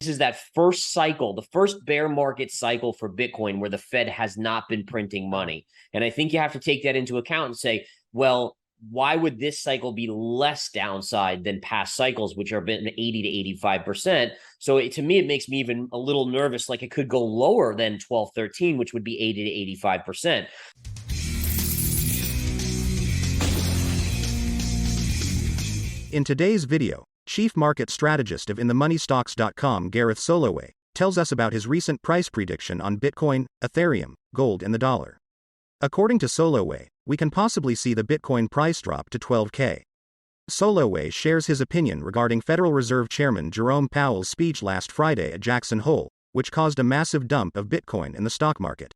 This is that first cycle, the first bear market cycle for Bitcoin where the Fed has not been printing money. And I think you have to take that into account and say, well, why would this cycle be less downside than past cycles, which are been 80 to 85%? So to me, it makes me even a little nervous, like it could go lower than 12, 13, which would be 80 to 85%. In today's video, Chief Market Strategist of InTheMoneyStocks.com Gareth Soloway tells us about his recent price prediction on Bitcoin, Ethereum, gold and the dollar. According to Soloway, we can possibly see the Bitcoin price drop to 12K. Soloway shares his opinion regarding Federal Reserve Chairman Jerome Powell's speech last Friday at Jackson Hole, which caused a massive dump of Bitcoin in the stock market.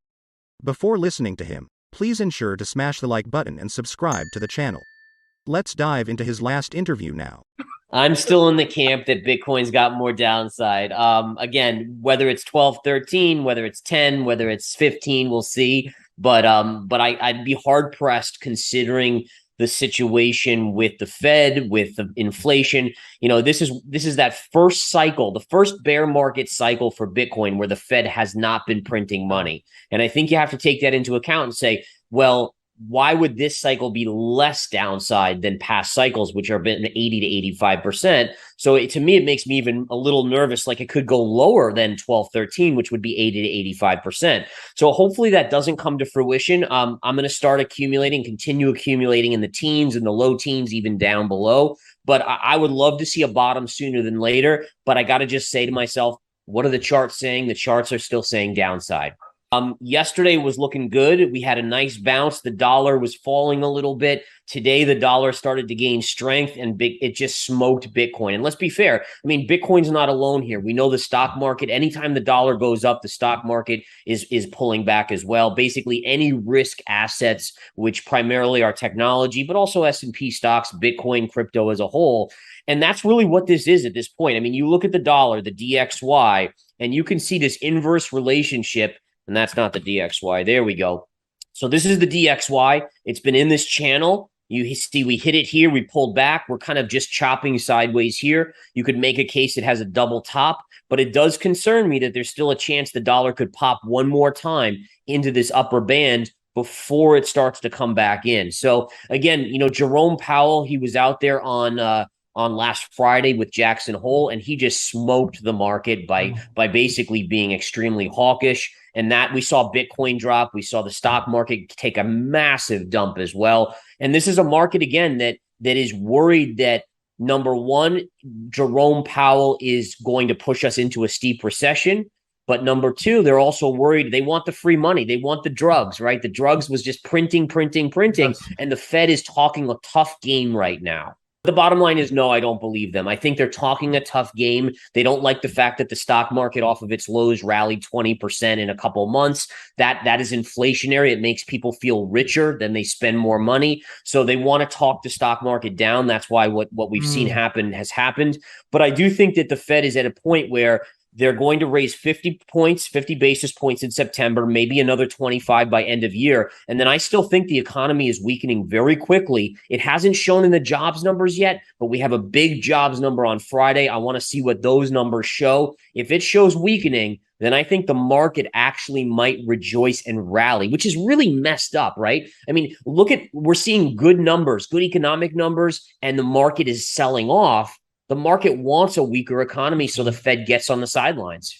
Before listening to him, please ensure to smash the like button and subscribe to the channel. Let's dive into his last interview now. I'm still in the camp that Bitcoin's got more downside. Again, whether it's 12, 13, whether it's 10, whether it's 15, we'll see. But I'd be hard pressed considering the situation with the Fed, with the inflation. You know, this is that first cycle, the first bear market cycle for Bitcoin where the Fed has not been printing money. And I think you have to take that into account and say, well, why would this cycle be less downside than past cycles, which are been 80 to 85%? So to me, it makes me even a little nervous, like it could go lower than 12, 13, which would be 80 to 85%. So hopefully that doesn't come to fruition. I'm going to start accumulating, continue accumulating in the teens and the low teens, even down below. But I would love to see a bottom sooner than later. But I got to just say to myself, what are the charts saying? The charts are still saying downside. Yesterday was looking good. We had a nice bounce. The dollar was falling a little bit. Today, the dollar started to gain strength and it just smoked Bitcoin. And let's be fair. I mean, Bitcoin's not alone here. We know the stock market, anytime the dollar goes up, the stock market is pulling back as well. Basically, any risk assets, which primarily are technology, but also S&P stocks, Bitcoin, crypto as a whole. And that's really what this is at this point. I mean, you look at the dollar, the DXY, and you can see this inverse relationship. And that's not the DXY. There we go. So this is the DXY. It's been in this channel. You see we hit it here. We pulled back. We're kind of just chopping sideways here. You could make a case it has a double top, but it does concern me that there's still a chance the dollar could pop one more time into this upper band before it starts to come back in. So again, you know, Jerome Powell, he was out there on last Friday with Jackson Hole, and he just smoked the market by basically being extremely hawkish. And that we saw Bitcoin drop. We saw the stock market take a massive dump as well. And this is a market, again, that is worried that, number one, Jerome Powell is going to push us into a steep recession. But number two, they're also worried. They want the free money. They want the drugs, right? The drugs was just printing. Yes. And the Fed is talking a tough game right now. The bottom line is no, I don't believe them. I think they're talking a tough game. They don't like the fact that the stock market off of its lows rallied 20% in a couple months. That is inflationary. It makes people feel richer, then they spend more money. So they want to talk the stock market down. That's why what we've seen happen has happened. But I do think that the Fed is at a point where they're going to raise 50 basis points in September, maybe another 25 by end of year. And then I still think the economy is weakening very quickly. It hasn't shown in the jobs numbers yet, but we have a big jobs number on Friday. I want to see what those numbers show. If it shows weakening, then I think the market actually might rejoice and rally, which is really messed up, right? I mean, we're seeing good numbers, good economic numbers, and the market is selling off. The market wants a weaker economy, so the Fed gets on the sidelines.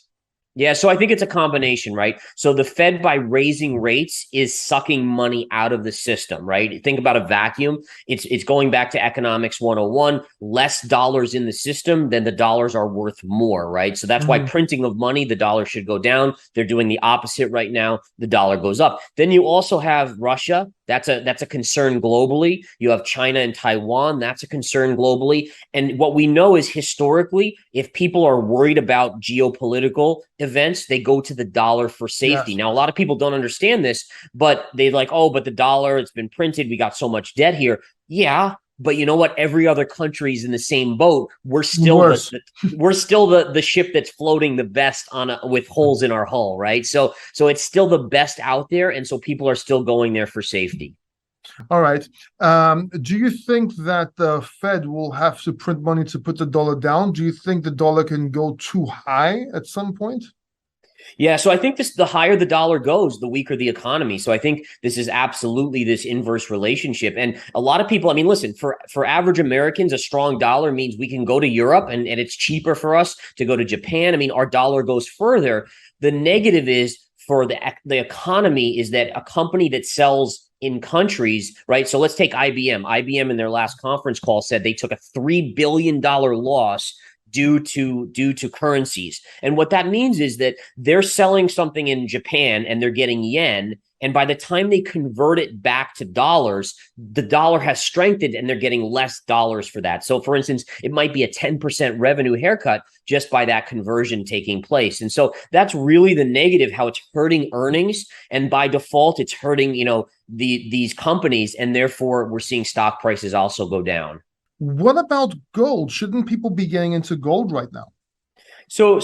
Yeah, so I think it's a combination, right? So the Fed, by raising rates, is sucking money out of the system, right? Think about a vacuum. It's going back to economics 101. Less dollars in the system, then the dollars are worth more, right? So that's why printing of money, the dollar should go down. They're doing the opposite right now. The dollar goes up. Then you also have Russia. That's a concern globally. You have China and Taiwan. That's a concern globally. And what we know is historically, if people are worried about geopolitical events, they go to the dollar for safety. Yes. Now, a lot of people don't understand this, but they like, oh, but the dollar, it's been printed. We got so much debt here. Yeah. But you know what? Every other country's in the same boat. We're still the ship that's floating the best with holes in our hull, right? So it's still the best out there, and so people are still going there for safety. All right. Do you think that the Fed will have to print money to put the dollar down? Do you think the dollar can go too high at some point? Yeah, so I think the higher the dollar goes, the weaker the economy. So I think this is absolutely this inverse relationship. And a lot of people, I mean, listen, for average Americans, a strong dollar means we can go to Europe and it's cheaper for us to go to Japan. I mean, our dollar goes further. The negative is for the economy is that a company that sells in countries, right? So let's take IBM. IBM in their last conference call said they took a $3 billion loss due to currencies. And what that means is that they're selling something in Japan and they're getting yen. And by the time they convert it back to dollars, the dollar has strengthened and they're getting less dollars for that. So, for instance, it might be a 10% revenue haircut just by that conversion taking place. And so that's really the negative, how it's hurting earnings. And by default, it's hurting, these companies. And therefore, we're seeing stock prices also go down. What about gold? Shouldn't people be getting into gold right now? So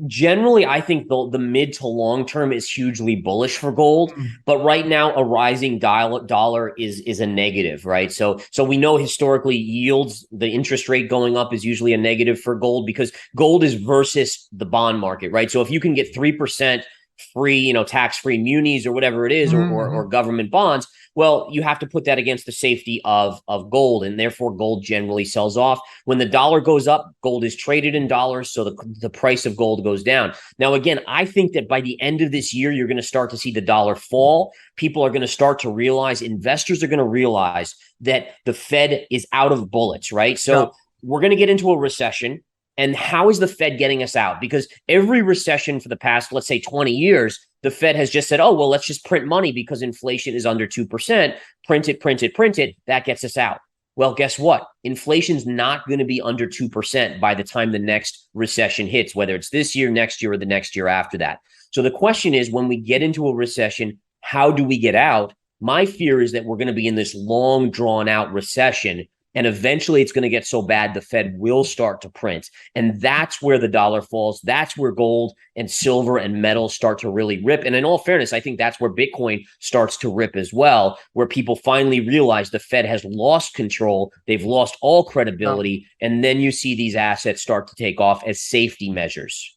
generally, I think the mid to long term is hugely bullish for gold, Mm. but right now a rising dollar is a negative, right? So we know historically yields, the interest rate going up is usually a negative for gold because gold is versus the bond market, right? So if you can get 3% free, tax-free munis or whatever it is, or Mhm. government bonds, well, you have to put that against the safety of gold, and therefore gold generally sells off. When the dollar goes up, gold is traded in dollars, so the price of gold goes down. Now, again, I think that by the end of this year, you're going to start to see the dollar fall. People are going to start to realize, investors are going to realize that the Fed is out of bullets, right? Yeah. So we're going to get into a recession. And how is the Fed getting us out? Because every recession for the past, let's say 20 years, the Fed has just said, oh, well, let's just print money because inflation is under 2%. Print it, print it, print it. That gets us out. Well, guess what? Inflation's not going to be under 2% by the time the next recession hits, whether it's this year, next year, or the next year after that. So the question is, when we get into a recession, how do we get out? My fear is that we're going to be in this long, drawn out recession. And eventually it's going to get so bad, the Fed will start to print. And that's where the dollar falls. That's where gold and silver and metal start to really rip. And in all fairness, I think that's where Bitcoin starts to rip as well, where people finally realize the Fed has lost control. They've lost all Yeah. credibility. And then you see these assets start to take off as safety measures.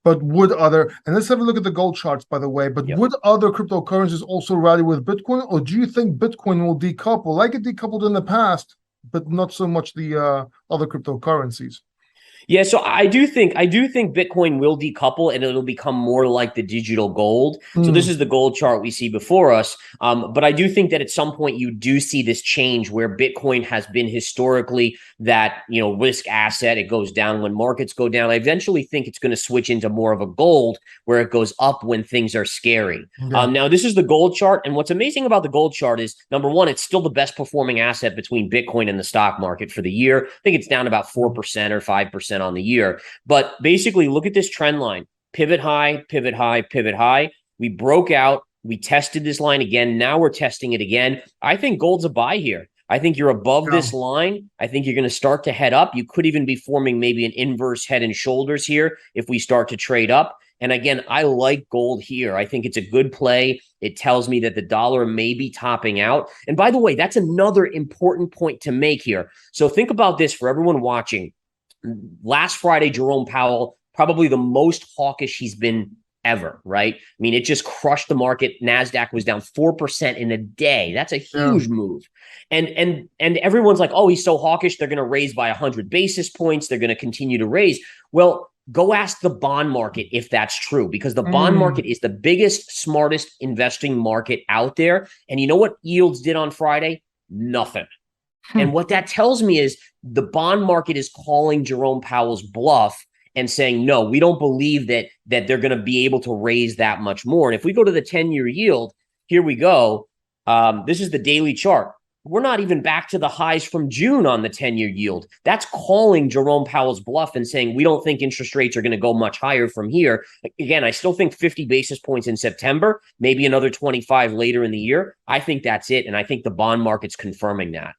But would other, and let's have a look at the gold charts, by the way, but Yep. would other cryptocurrencies also rally with Bitcoin, or do you think Bitcoin will decouple like it decoupled in the past, but not so much the other cryptocurrencies? Yeah, so I do think Bitcoin will decouple and it'll become more like the digital gold. So this Mm. is the gold chart we see before us. But I do think that at some point you do see this change where Bitcoin has been historically that risk asset. It goes down when markets go down. I eventually think it's going to switch into more of a gold where it goes up when things are scary. Yeah. Now this is the gold chart, and what's amazing about the gold chart is number one, it's still the best performing asset between Bitcoin and the stock market for the year. I think it's down about 4% or 5% on the year. But basically, look at this trend line: pivot high, pivot high, pivot high. We broke out. We tested this line again. Now we're testing it again. I think gold's a buy here. I think you're above Yeah. this line. I think you're going to start to head up. You could even be forming maybe an inverse head and shoulders here if we start to trade up. And again, I like gold here. I think it's a good play. It tells me that the dollar may be topping out. And by the way, that's another important point to make here. So think about this for everyone watching. Last Friday, Jerome Powell, probably the most hawkish he's been ever, right? I mean, it just crushed the market. NASDAQ was down 4% in a day. That's a Yeah. huge move. And everyone's like, oh, he's so hawkish. They're going to raise by 100 basis points. They're going to continue to raise. Well, go ask the bond market if that's true, because the bond Mm. market is the biggest, smartest investing market out there. And you know what yields did on Friday? Nothing. Hmm. And what that tells me is the bond market is calling Jerome Powell's bluff and saying, no, we don't believe that they're going to be able to raise that much more. And if we go to the 10-year yield, here we go. This is the daily chart. We're not even back to the highs from June on the 10-year yield. That's calling Jerome Powell's bluff and saying, we don't think interest rates are going to go much higher from here. Again, I still think 50 basis points in September, maybe another 25 later in the year. I think that's it. And I think the bond market's confirming that.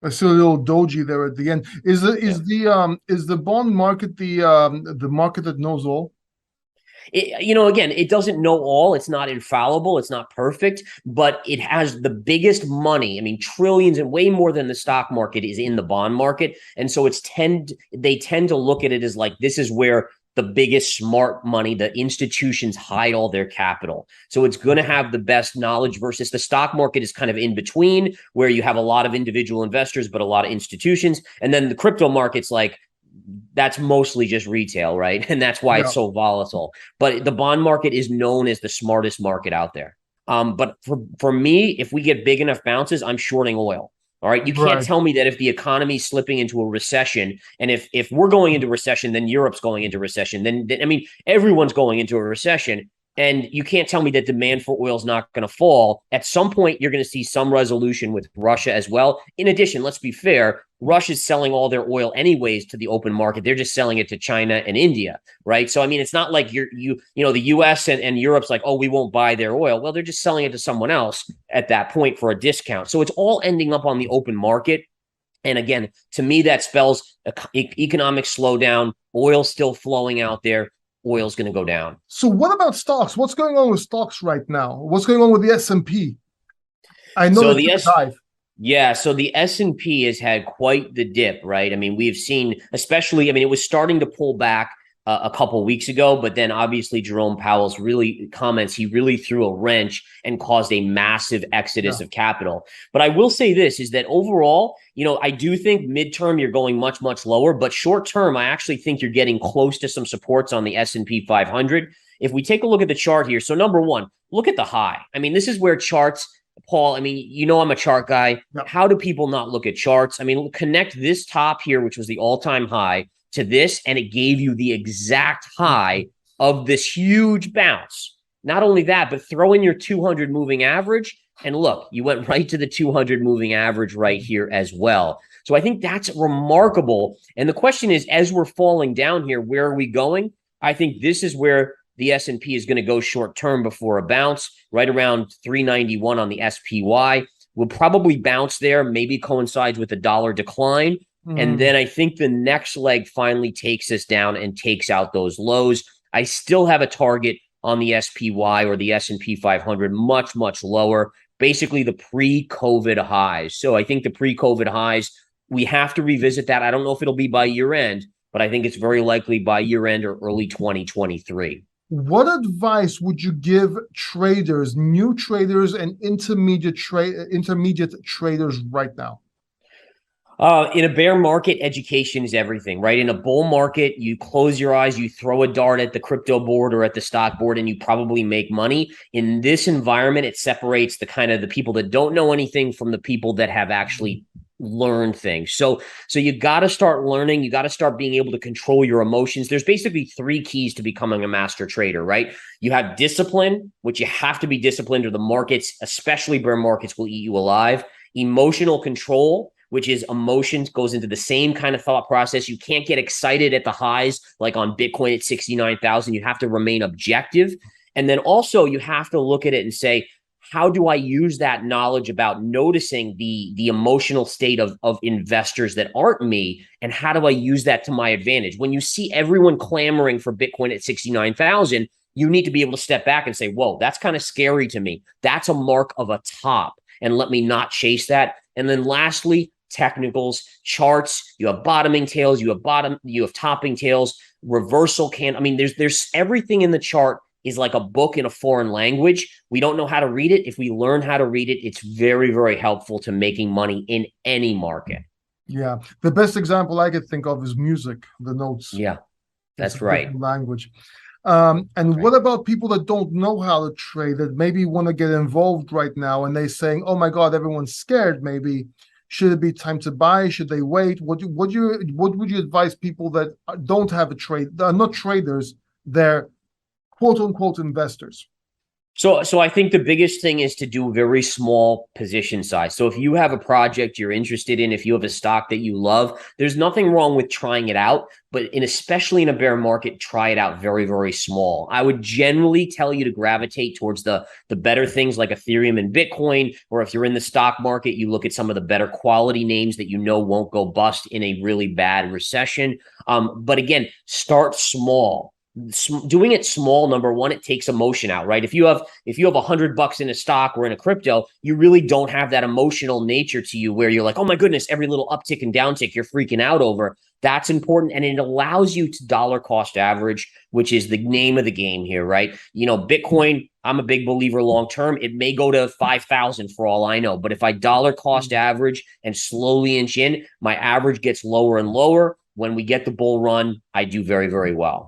I see a little doji there at the end. Is Yeah. the bond market the market that knows all? Again, it doesn't know all. It's not infallible. It's not perfect, but it has the biggest money. I mean, trillions and way more than the stock market is in the bond market. And so they tend to look at it as like, this is where the biggest smart money, the institutions hide all their capital. So it's going to have the best knowledge versus the stock market is kind of in between, where you have a lot of individual investors, but a lot of institutions. And then the crypto market's like, that's mostly just retail, right? And that's why it's so volatile. But the bond market is known as the smartest market out there. But for me, if we get big enough bounces, I'm shorting oil. All right. You can't tell me that if the economy is slipping into a recession, and if we're going into recession, then Europe's going into recession, then I mean, everyone's going into a recession. And you can't tell me that demand for oil is not going to fall. At some point, you're going to see some resolution with Russia as well. In addition, let's be fair, Russia's selling all their oil anyways to the open market. They're just selling it to China and India, right? So, I mean, it's not like the U.S. and Europe's like, oh, we won't buy their oil. Well, they're just selling it to someone else at that point for a discount. So it's all ending up on the open market. And again, to me, that spells economic slowdown, oil still flowing out there. Oil's going to go down. So what about stocks? What's going on with stocks right now? What's going on with the S&P? I know so the S&P has had quite the dip, right? I mean, we've seen, especially, I mean, it was starting to pull back a couple weeks ago, but then obviously Jerome Powell's comments, he really threw a wrench and caused a massive exodus of capital. But I will say this is that overall, I do think midterm you're going much, much lower, but short term, I actually think you're getting close to some supports on the S&P 500. If we take a look at the chart here, so number one, look at the high. I mean, this is where charts, Paul, I mean, I'm a chart guy. Yep. How do people not look at charts? I mean, connect this top here, which was the all-time high, to this, and it gave you the exact high of this huge bounce. Not only that, but throw in your 200 moving average, and look, you went right to the 200 moving average right here as well. So I think that's remarkable. And the question is, as we're falling down here, where are we going? I think this is where the S&P is going to go short term before a bounce, right around 391 on the SPY. We'll probably bounce there, maybe coincides with a dollar decline. And then I think the next leg finally takes us down and takes out those lows. I still have a target on the SPY or the S&P 500 much, much lower, basically the pre-COVID highs. So I think the pre-COVID highs, we have to revisit that. I don't know if it'll be by year end, but I think it's very likely by year end or early 2023. What advice would you give traders, new traders and intermediate traders right now? In a bear market, education is everything, right? In a bull market, you close your eyes, you throw a dart at the crypto board or at the stock board, and you probably make money. In this environment, it separates the people that don't know anything from the people that have actually learned things. So you got to start learning. You got to start being able to control your emotions. There's basically 3 keys to becoming a master trader, right? You have discipline, which you have to be disciplined, or the markets, especially bear markets, will eat you alive. Emotional control, which is emotions, goes into the same kind of thought process. You can't get excited at the highs, like on Bitcoin at 69,000. You have to remain objective. And then also you have to look at it and say, how do I use that knowledge about noticing the emotional state of investors that aren't me? And how do I use that to my advantage? When you see everyone clamoring for Bitcoin at 69,000, you need to be able to step back and say, whoa, that's kind of scary to me. That's a mark of a top. And let me not chase that. And then lastly, technicals, charts, you have bottoming tails, you have topping tails, reversal I mean, there's everything in the chart is like a book in a foreign language. We don't know how to read it. If we learn how to read it, it's very, very helpful to making money in any market. Yeah. The best example I could think of is music, the notes. Yeah, that's right. Language. And what about people that don't know how to trade, that maybe want to get involved right now, and they're saying, oh my God, everyone's scared, maybe. Should it be time to buy? Should they wait? What would you advise people that don't have a trade, are not traders, they're quote unquote investors? So I think the biggest thing is to do very small position size. So if you have a project you're interested in, if you have a stock that you love, there's nothing wrong with trying it out, but especially in a bear market, try it out very, very small. I would generally tell you to gravitate towards the better things like Ethereum and Bitcoin, or if you're in the stock market, you look at some of the better quality names that won't go bust in a really bad recession. But again, start small. doing it small, number one, it takes emotion out, right? If you have $100 in a stock or in a crypto, you really don't have that emotional nature to you where you're like, oh my goodness, every little uptick and downtick you're freaking out over. That's important. And it allows you to dollar cost average, which is the name of the game here, right? Bitcoin, I'm a big believer long term. It may go to 5,000 for all I know. But if I dollar cost average and slowly inch in, my average gets lower and lower. When we get the bull run, I do very, very well.